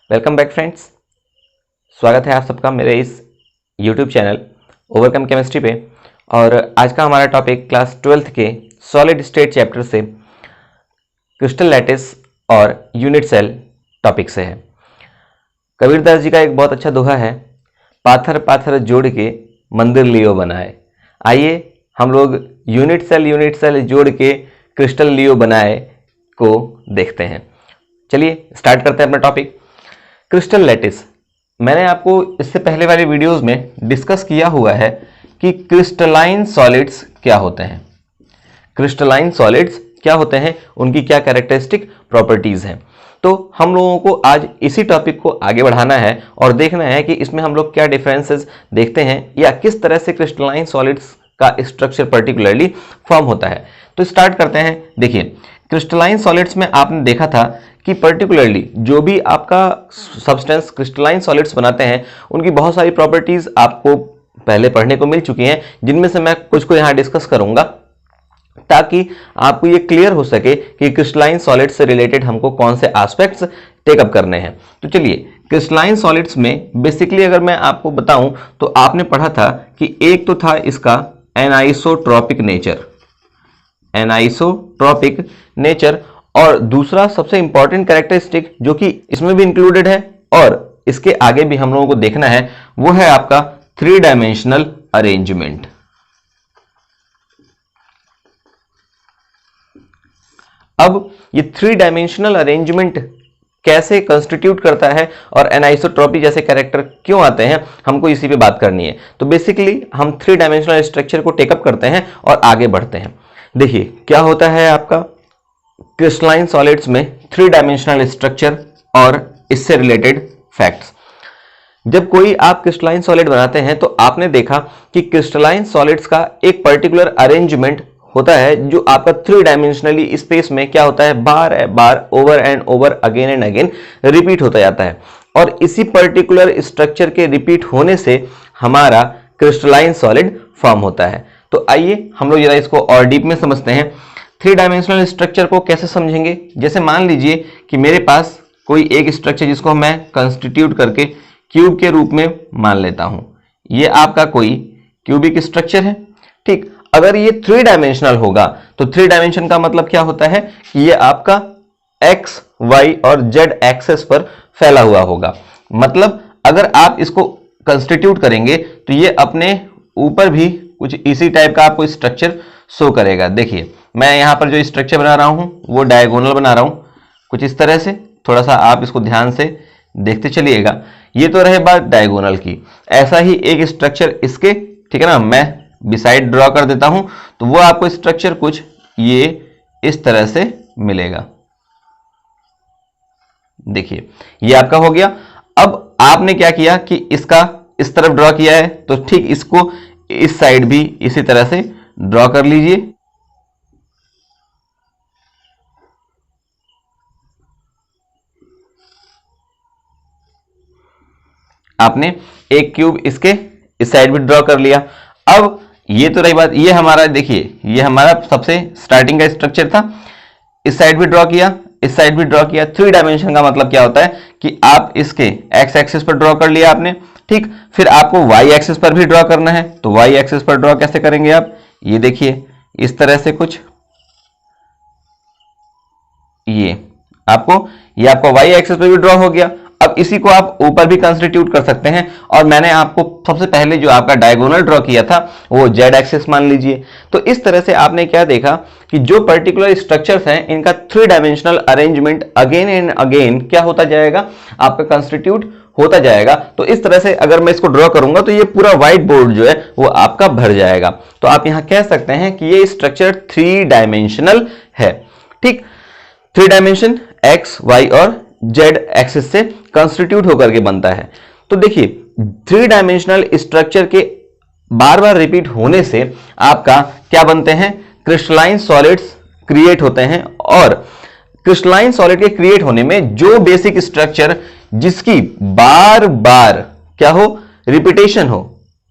Welcome back friends. स्वागत है आप सबका मेरे इस YouTube चैनल ओवरकम केमिस्ट्री पे। और आज का हमारा टॉपिक क्लास 12th के सॉलिड स्टेट चैप्टर से क्रिस्टल लैटिस और यूनिट सेल टॉपिक से है। कबीरदास जी का एक बहुत अच्छा दोहा है, पाथर पाथर जोड़ के मंदिर लियो बनाए। आइए हम लोग यूनिट सेल जोड़ के क्रिस्टल लियो बनाए को देखते हैं। चलिए स्टार्ट करते हैं अपना टॉपिक। क्रिस्टल लैटिस, मैंने आपको इससे पहले वाले वीडियोस में डिस्कस किया हुआ है कि क्रिस्टलाइन सॉलिड्स क्या होते हैं, क्रिस्टलाइन सॉलिड्स क्या होते हैं, उनकी क्या कैरेक्टरिस्टिक प्रॉपर्टीज हैं। तो हम लोगों को आज इसी टॉपिक को आगे बढ़ाना है और देखना है कि इसमें हम लोग क्या डिफरेंसेस देखते हैं या किस तरह से क्रिस्टलाइन सॉलिड्स का स्ट्रक्चर पर्टिकुलरली फॉर्म होता है। तो स्टार्ट करते हैं। देखिए, क्रिस्टलाइन सॉलिड्स में आपने देखा था कि पर्टिकुलरली जो भी आपका सब्सटेंस क्रिस्टलाइन सॉलिड्स बनाते हैं उनकी बहुत सारी प्रॉपर्टीज आपको पहले पढ़ने को मिल चुकी हैं, जिनमें से मैं कुछ को यहाँ डिस्कस करूंगा ताकि आपको ये क्लियर हो सके कि क्रिस्टलाइन सॉलिड्स से रिलेटेड हमको कौन से एस्पेक्ट्स टेकअप करने हैं। तो चलिए, क्रिस्टलाइन सॉलिड्स में बेसिकली अगर मैं आपको बताऊं तो आपने पढ़ा था कि एक तो था इसका एनाइसोट्रॉपिक नेचर, और दूसरा सबसे इंपॉर्टेंट कैरेक्टरिस्टिक जो कि इसमें भी इंक्लूडेड है और इसके आगे भी हम लोगों को देखना है, वो है आपका 3 डायमेंशनल अरेंजमेंट। अब ये 3 डायमेंशनल अरेंजमेंट कैसे कंस्टिट्यूट करता है और एनाइसोट्रॉपी जैसे कैरेक्टर क्यों आते हैं, हमको इसी पे बात करनी है। तो बेसिकली हम 3 डायमेंशनल स्ट्रक्चर को टेकअप करते हैं और आगे बढ़ते हैं। देखिए क्या होता है आपका क्रिस्टलाइन सॉलिड्स में 3 डायमेंशनल स्ट्रक्चर और इससे रिलेटेड फैक्ट्स। जब कोई आप क्रिस्टलाइन सॉलिड बनाते हैं तो आपने देखा कि क्रिस्टलाइन सॉलिड्स का एक पर्टिकुलर अरेंजमेंट होता है जो आपका 3 डायमेंशनली स्पेस में क्या होता है, बार बार over and over again and again repeat होता जाता है। और इसी पर्टिकुलर स्ट्रक्चर के रिपीट होने से हमारा क्रिस्टलाइन सॉलिड फॉर्म होता है। तो आइए हम लोग जरा इसको और डीप में समझते हैं। 3 डायमेंशनल स्ट्रक्चर को कैसे समझेंगे, जैसे मान लीजिए कि मेरे पास कोई एक स्ट्रक्चर जिसको मैं कंस्टिट्यूट करके क्यूब के रूप में मान लेता हूं, ये आपका कोई क्यूबिक स्ट्रक्चर है। ठीक, अगर ये 3 डायमेंशनल होगा तो 3 डायमेंशन का मतलब क्या होता है कि ये आपका एक्स, वाई और जेड एक्सेस पर फैला हुआ होगा। मतलब अगर आप इसको कंस्टिट्यूट करेंगे तो ये अपने ऊपर भी कुछ इसी टाइप का आपको स्ट्रक्चर शो करेगा। देखिए, मैं यहां पर जो स्ट्रक्चर बना रहा हूं वो डायगोनल बना रहा हूं, कुछ इस तरह से। थोड़ा सा आप इसको ध्यान से देखते चलिएगा। ये तो रहे बात डायगोनल की, ऐसा ही एक स्ट्रक्चर इसके, ठीक है ना, मैं बिसाइड ड्रॉ कर देता हूं तो वो आपको स्ट्रक्चर कुछ ये इस तरह से मिलेगा। देखिए, ये आपका हो गया। अब आपने क्या किया कि इसका इस तरफ ड्रॉ किया है, तो ठीक इसको इस साइड भी इसी तरह से ड्रॉ कर लीजिए। आपने एक क्यूब इसके इस साइड भी ड्रॉ कर लिया। अब ये तो रही बात, ये हमारा, देखिए ये हमारा सबसे स्टार्टिंग का स्ट्रक्चर था। इस साइड भी ड्रॉ किया, इस साइड भी ड्रॉ किया। 3 डायमेंशन का मतलब क्या होता है कि आप इसके एक्स एक्सिस पर ड्रॉ कर लिया आपने। ठीक, फिर आपको वाई एक्सिस पर भी ड्रॉ करना है, तो वाई एक्सिस पर ड्रॉ कैसे करेंगे आप, ये देखिए इस तरह से कुछ, ये आपको वाई एक्सिस पर भी ड्रॉ हो गया। अब इसी को आप ऊपर भी कंस्टिट्यूट कर सकते हैं, और मैंने आपको सबसे पहले जो आपका डायगोनल ड्रॉ किया था वो जेड एक्सिस मान लीजिए। तो इस तरह से आपने क्या देखा कि जो पर्टिकुलर स्ट्रक्चर्स हैं इनका 3 dimensional arrangement again and again क्या होता जाएगा, आपका कंस्टिट्यूट होता जाएगा। तो इस तरह से अगर मैं इसको ड्रॉ करूंगा तो ये पूरा व्हाइट बोर्ड जो है वो आपका भर जाएगा। तो आप यहां कह सकते हैं कि ये स्ट्रक्चर 3 डायमेंशनल है। ठीक, 3 डायमेंशन एक्स, वाई और जेड एक्सिस से कंस्टिट्यूट होकर के बनता है। तो देखिए, 3 डायमेंशनल स्ट्रक्चर के बार बार रिपीट होने से आपका क्या बनते हैं, क्रिस्टलाइन सॉलिड्स क्रिएट होते हैं। और क्रिस्टलाइन सॉलिड के क्रिएट होने में जो बेसिक स्ट्रक्चर जिसकी बार बार क्या हो, रिपीटेशन हो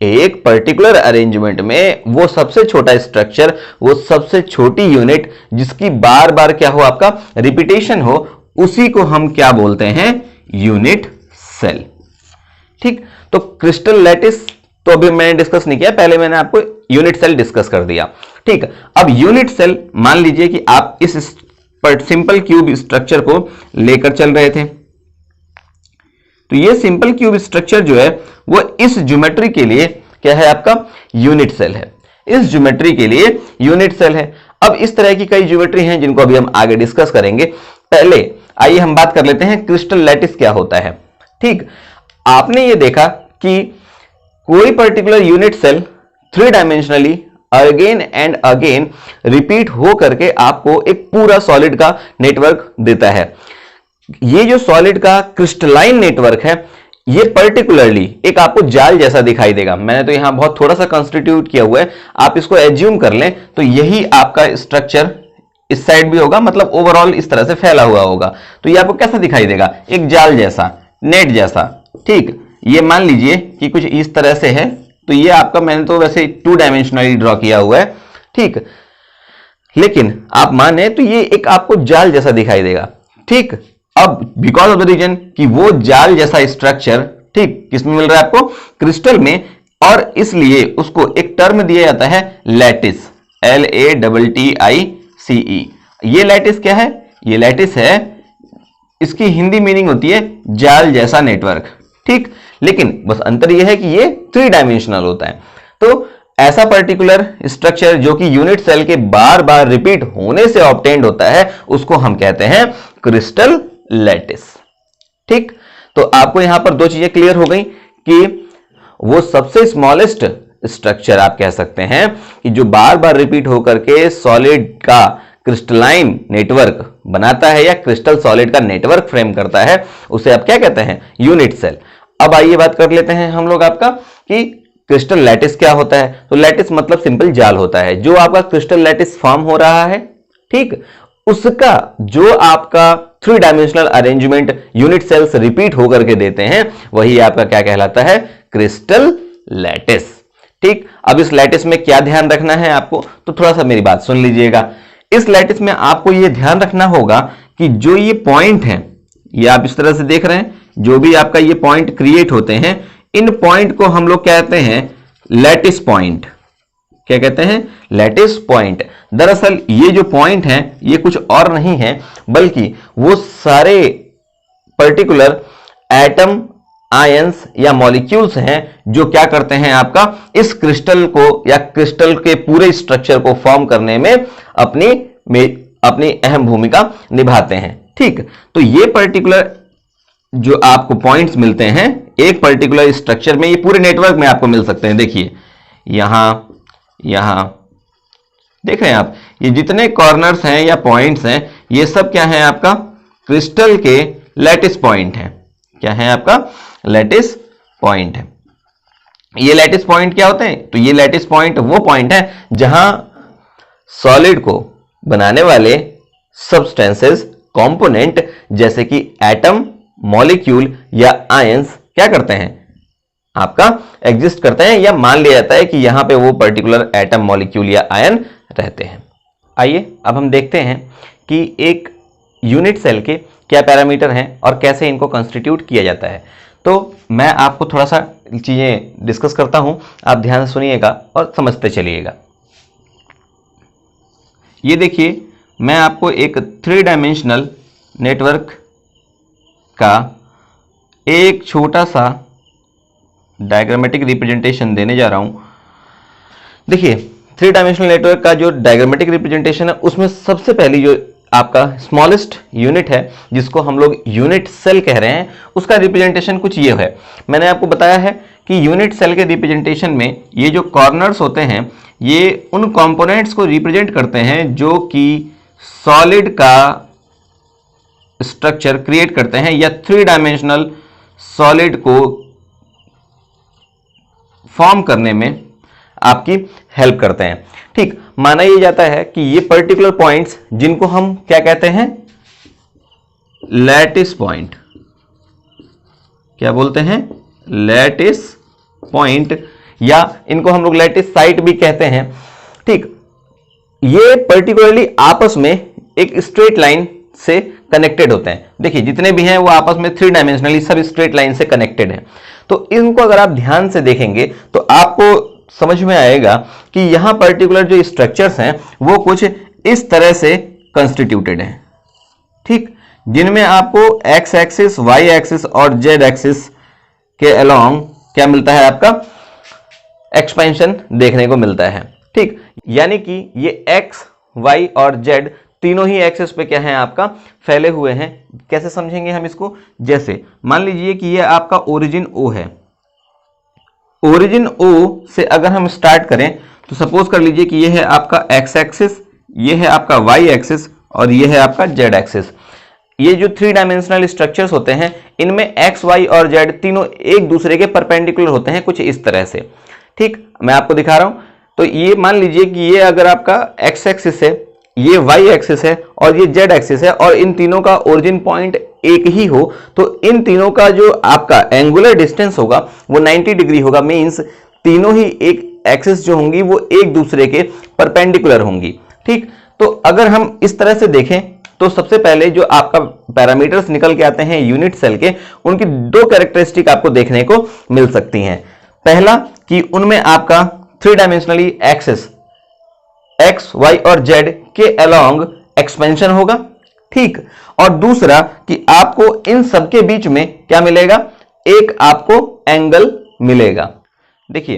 एक पर्टिकुलर अरेंजमेंट में, वो सबसे छोटा स्ट्रक्चर, वो सबसे छोटी यूनिट जिसकी बार बार क्या हो, आपका रिपीटेशन हो, उसी को हम क्या बोलते हैं, यूनिट सेल। ठीक, तो क्रिस्टल लैटिस तो अभी मैंने डिस्कस नहीं किया, पहले मैंने आपको यूनिट सेल डिस्कस कर दिया। ठीक, अब यूनिट सेल मान लीजिए कि आप इस सिंपल क्यूब स्ट्रक्चर को लेकर चल रहे थे, तो ये सिंपल क्यूब स्ट्रक्चर जो है वो इस ज्योमेट्री के लिए क्या है, आपका यूनिट सेल है। इस ज्योमेट्री के लिए यूनिट सेल है। अब इस तरह की कई ज्योमेट्री हैं जिनको अभी हम आगे डिस्कस करेंगे। पहले आइए हम बात कर लेते हैं क्रिस्टल लैटिस क्या होता है। ठीक, आपने ये देखा कि कोई particular unit cell three dimensionally again and again repeat हो करके आपको एक पूरा सॉलिड का नेटवर्क देता है। ये जो सॉलिड का क्रिस्टलाइन नेटवर्क है, ये पर्टिकुलरली एक आपको जाल जैसा दिखाई देगा। मैंने तो यहां बहुत थोड़ा सा कंस्टिट्यूट किया हुआ है, आप इसको एज्यूम कर लें तो यही आपका स्ट्रक्चर इस साइड भी होगा, मतलब ओवरऑल इस तरह से फैला हुआ होगा। तो ये आपको कैसा दिखाई देगा, एक जाल जैसा, नेट जैसा। ठीक, ये मान लीजिए कि कुछ इस तरह से है, तो ये आपका, मैंने तो वैसे 2 डायमेंशनली ड्रॉ किया हुआ है। ठीक, लेकिन आप माने तो ये एक आपको जाल जैसा दिखाई देगा। ठीक, अब बिकॉज ऑफ द रीजन कि वो जाल जैसा स्ट्रक्चर, ठीक, किसमें मिल रहा है आपको, क्रिस्टल में, और इसलिए उसको एक टर्म दिया जाता है लैटिस, LATTICE। ये लैटिस क्या है, ये लैटिस है, इसकी हिंदी मीनिंग होती है जाल जैसा नेटवर्क। ठीक, लेकिन बस अंतर यह है कि ये 3 डायमेंशनल होता है। तो ऐसा पर्टिकुलर स्ट्रक्चर जो कि यूनिट सेल के बार बार रिपीट होने से ऑब्टेन्ड होता है, उसको हम कहते हैं क्रिस्टल लैटिस। ठीक, तो आपको यहां पर 2 चीजें क्लियर हो गई कि वो सबसे स्मॉलेस्ट स्ट्रक्चर आप कह सकते हैं कि जो बार बार रिपीट होकर के सॉलिड का क्रिस्टलाइन नेटवर्क बनाता है या क्रिस्टल सॉलिड का नेटवर्क फ्रेम करता है, उसे आप क्या कहते हैं, यूनिट सेल। अब आइए बात कर लेते हैं हम लोग आपका कि क्रिस्टल लैटिस क्या होता है। तो लैटिस मतलब सिंपल जाल होता है। जो आपका क्रिस्टल लैटिस फॉर्म हो रहा है, ठीक, उसका जो आपका 3 dimensional arrangement unit cells repeat होकर के देते हैं, वही आपका क्या कहलाता है, क्रिस्टल लैटिस। ठीक, अब इस लैटिस में क्या ध्यान रखना है आपको, तो थोड़ा सा मेरी बात सुन लीजिएगा। इस लैटिस में आपको यह ध्यान रखना होगा कि जो ये पॉइंट है, ये आप इस तरह से देख रहे हैं, जो भी आपका ये पॉइंट क्रिएट होते हैं, इन पॉइंट को हम लोग कहते हैं लैटिस पॉइंट। क्या कहते हैं, लैटिस पॉइंट। दरअसल ये जो पॉइंट हैं, ये कुछ और नहीं है बल्कि वो सारे पर्टिकुलर एटम, आयंस या मॉलिक्यूल्स हैं जो क्या करते हैं, आपका इस क्रिस्टल को या क्रिस्टल के पूरे स्ट्रक्चर को फॉर्म करने में अपनी अहम भूमिका निभाते हैं। ठीक, तो ये पर्टिकुलर जो आपको पॉइंट्स मिलते हैं एक पर्टिकुलर स्ट्रक्चर में, ये पूरे नेटवर्क में आपको मिल सकते हैं। देखिए यहां देख रहे हैं आप, ये जितने कॉर्नर्स हैं या पॉइंट्स हैं, ये सब क्या है, आपका क्रिस्टल के लैटिस पॉइंट है। क्या है, आपका लैटिस पॉइंट है। ये लैटिस पॉइंट क्या होते हैं, तो ये लैटिस पॉइंट वो पॉइंट है जहां सॉलिड को बनाने वाले सब्सटेंसेस, कंपोनेंट जैसे कि एटम, मॉलिक्यूल या आयंस क्या करते हैं, आपका एग्जिस्ट करते हैं, या मान लिया जाता है कि यहां पे वो पर्टिकुलर एटम, मॉलिक्यूल या आयन रहते हैं। आइए अब हम देखते हैं कि एक यूनिट सेल के क्या पैरामीटर हैं और कैसे इनको कंस्टिट्यूट किया जाता है। तो मैं आपको थोड़ा सा चीजें डिस्कस करता हूं, आप ध्यान से सुनिएगा और समझते चलिएगा। ये देखिए, मैं आपको एक 3 डायमेंशनल नेटवर्क का एक छोटा सा डायग्रामेटिक रिप्रेजेंटेशन देने जा रहा हूं। देखिए, 3 डायमेंशनल नेटवर्क का जो डायग्रामेटिक रिप्रेजेंटेशन है, उसमें सबसे पहली जो आपका स्मॉलेस्ट यूनिट है, जिसको हम लोग यूनिट सेल कह रहे हैं, उसका रिप्रेजेंटेशन कुछ ये है। मैंने आपको बताया है कि यूनिट सेल के रिप्रेजेंटेशन में ये जो कॉर्नर्स होते हैं, ये उन कंपोनेंट्स को रिप्रेजेंट करते हैं जो कि सॉलिड का स्ट्रक्चर क्रिएट करते हैं या 3 डायमेंशनल सॉलिड को फॉर्म करने में आपकी हेल्प करते हैं। ठीक, माना यह जाता है कि ये पर्टिकुलर पॉइंट्स, जिनको हम क्या कहते हैं, लैटिस पॉइंट, क्या बोलते हैं, लैटिस पॉइंट, या इनको हम लोग लैटिस साइट भी कहते हैं। ठीक, ये पर्टिकुलरली आपस में एक स्ट्रेट लाइन से कनेक्टेड होते हैं। देखिए जितने भी हैं वो आपस में 3 डायमेंशनली सब स्ट्रेट लाइन से कनेक्टेड हैं। तो इनको अगर आप ध्यान से देखेंगे तो आपको समझ में आएगा कि यहां पर्टिकुलर जो स्ट्रक्चर्स हैं वो कुछ इस तरह से कंस्टिट्यूटेड हैं, ठीक, जिनमें आपको एक्स एक्सिस, वाई एक्सिस और जेड एक्सिस के अलोंग क्या मिलता है, आपका एक्सपेंशन देखने को मिलता है, ठीक। यानी कि ये एक्स, वाई और जेड तीनों ही एक्सिस पे क्या है, आपका फैले हुए हैं। कैसे समझेंगे हम इसको, जैसे मान लीजिए कि ये आपका ओरिजिन ओ है। ओरिजिन ओ से अगर हम स्टार्ट करें तो सपोज कर लीजिए कि ये है आपका एक्स एक्सिस, ये है आपका वाई एक्सिस और ये है आपका जेड एक्सिस। ये जो 3 डायमेंशनल स्ट्रक्चर्स होते हैं इनमें एक्स, वाई और जेड तीनों एक दूसरे के परपेंडिकुलर होते हैं, कुछ इस तरह से, ठीक। मैं आपको दिखा रहा हूं। तो ये मान लीजिए कि ये अगर आपका एक्स एक्सिस है, ये वाई एक्सिस है और ये जेड एक्सिस है और इन तीनों का ओरिजिन पॉइंट एक ही हो तो इन तीनों का जो आपका एंगुलर डिस्टेंस होगा वो 90 डिग्री होगा। मींस तीनों ही एक एक्सिस जो होंगी वो एक दूसरे के परपेंडिकुलर होंगी, ठीक। तो अगर हम इस तरह से देखें तो सबसे पहले जो आपका पैरामीटर्स निकल के आते हैं यूनिट सेल के, उनकी 2 कैरेक्टरिस्टिक आपको देखने को मिल सकती हैं। पहला कि उनमें आपका 3 डायमेंशनली एक्सिस एक्स, वाई और जेड के अलोंग एक्सपेंशन होगा, ठीक। और दूसरा कि आपको इन सबके बीच में क्या मिलेगा, एक आपको एंगल मिलेगा। देखिए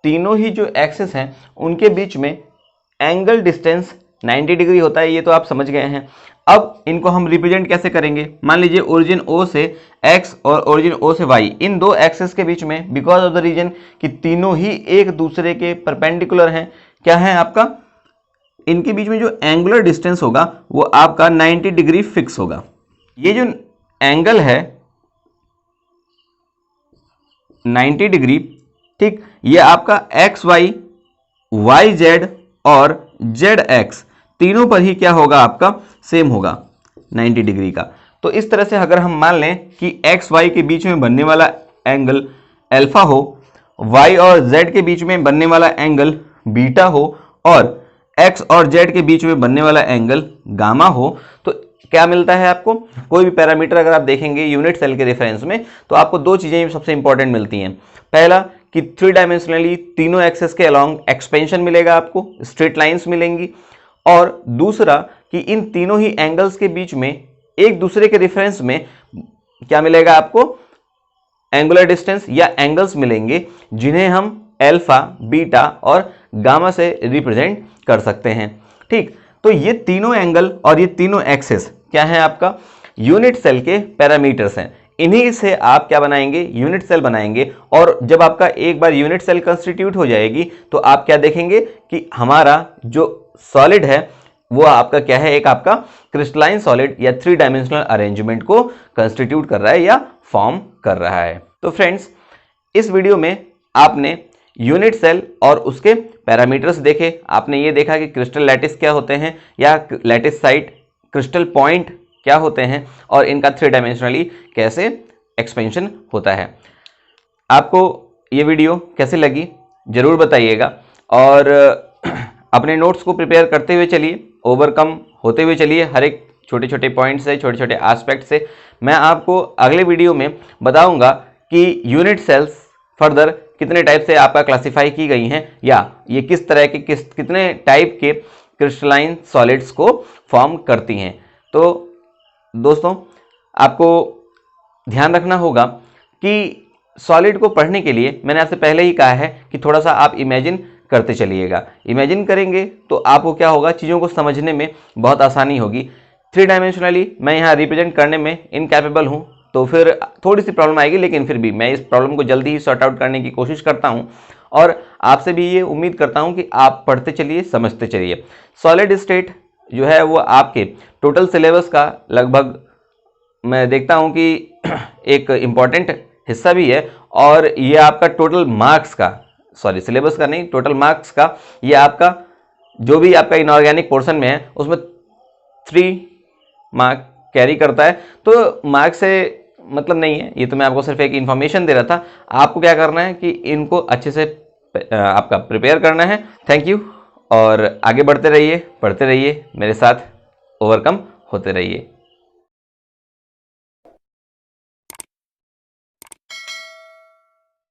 तीनों ही जो एक्सिस हैं उनके बीच में एंगल डिस्टेंस 90 डिग्री होता है, ये तो आप समझ गए हैं। अब इनको हम रिप्रेजेंट कैसे करेंगे, मान लीजिए ओरिजिन ओ से x और ओरिजिन ओ से y, इन 2 एक्सिस के बीच में बिकॉज ऑफ द रीजन कि तीनों ही एक दूसरे के परपेंडिकुलर हैं, क्या है आपका, इनके बीच में जो एंगुलर डिस्टेंस होगा वो आपका 90 डिग्री फिक्स होगा। ये जो एंगल है 90 डिग्री, ठीक, ये आपका एक्स वाई, वाई जेड और जेड एक्स तीनों पर ही क्या होगा, आपका सेम होगा 90 डिग्री का। तो इस तरह से अगर हम मान लें कि एक्स वाई के बीच में बनने वाला एंगल अल्फा हो, वाई और जेड के बीच में बनने वाला एंगल बीटा हो और एक्स और जेड के बीच में बनने वाला एंगल गामा हो, तो क्या मिलता है आपको, कोई भी पैरामीटर अगर आप देखेंगे यूनिट सेल के रेफरेंस में तो आपको 2 चीजें सबसे इंपॉर्टेंट मिलती हैं। पहला कि 3 डायमेंशनली तीनों एक्सेस के अलोंग एक्सपेंशन मिलेगा, आपको स्ट्रेट लाइंस मिलेंगी, और दूसरा कि इन तीनों ही एंगल्स के बीच में एक दूसरे के रेफरेंस में क्या मिलेगा, आपको एंगुलर डिस्टेंस या एंगल्स मिलेंगे जिन्हें हम अल्फा, बीटा और गामा से रिप्रेजेंट कर सकते हैं, ठीक। तो ये तीनों एंगल और ये तीनों एक्सिस क्या है, आपका यूनिट सेल के पैरामीटर्स हैं। इन्हीं से आप क्या बनाएंगे, यूनिट सेल बनाएंगे। और जब आपका एक बार यूनिट सेल कंस्टिट्यूट हो जाएगी तो आप क्या देखेंगे कि हमारा जो सॉलिड है वो आपका क्या है, एक आपका क्रिस्टलाइन सॉलिड या 3 डायमेंशनल अरेंजमेंट को कंस्टिट्यूट कर रहा है या फॉर्म कर रहा है। तो फ्रेंड्स इस वीडियो में आपने यूनिट सेल और उसके पैरामीटर्स देखे। आपने ये देखा कि क्रिस्टल लैटिस क्या होते हैं या लैटिस साइट, क्रिस्टल पॉइंट क्या होते हैं और इनका 3 डायमेंशनली कैसे एक्सपेंशन होता है। आपको ये वीडियो कैसे लगी जरूर बताइएगा और अपने नोट्स को प्रिपेयर करते हुए चलिए, ओवरकम होते हुए चलिए हर एक छोटे छोटे पॉइंट से, छोटे छोटे एस्पेक्ट से। मैं आपको अगले वीडियो में बताऊंगा कि यूनिट सेल्स फर्दर कितने टाइप से आपका क्लासिफाई की गई हैं या ये किस तरह के कितने टाइप के क्रिस्टलाइन सॉलिड्स को फॉर्म करती हैं। तो दोस्तों आपको ध्यान रखना होगा कि सॉलिड को पढ़ने के लिए मैंने आपसे पहले ही कहा है कि थोड़ा सा आप इमेजिन करते चलिएगा। इमेजिन करेंगे तो आपको क्या होगा, चीज़ों को समझने में बहुत आसानी होगी। 3 डायमेंशनली मैं यहाँ रिप्रेजेंट करने में इनकैपेबल हूँ तो फिर थोड़ी सी प्रॉब्लम आएगी, लेकिन फिर भी मैं इस प्रॉब्लम को जल्दी ही सॉर्ट आउट करने की कोशिश करता हूँ और आपसे भी ये उम्मीद करता हूँ कि आप पढ़ते चलिए, समझते चलिए। सॉलिड स्टेट जो है वो आपके टोटल सिलेबस का लगभग मैं देखता हूँ कि एक इम्पॉर्टेंट हिस्सा भी है और ये आपका टोटल मार्क्स का, सॉरी सिलेबस का नहीं, टोटल मार्क्स का, ये आपका जो भी आपका इनऑर्गेनिक पोर्शन में है उसमें 3 मार्क कैरी करता है। तो मार्क से मतलब नहीं है, ये तो मैं आपको सिर्फ एक इन्फॉर्मेशन दे रहा था। आपको क्या करना है कि इनको अच्छे से आपका प्रिपेयर करना है। थैंक यू और आगे बढ़ते रहिए, पढ़ते रहिए मेरे साथ, ओवरकम होते रहिए।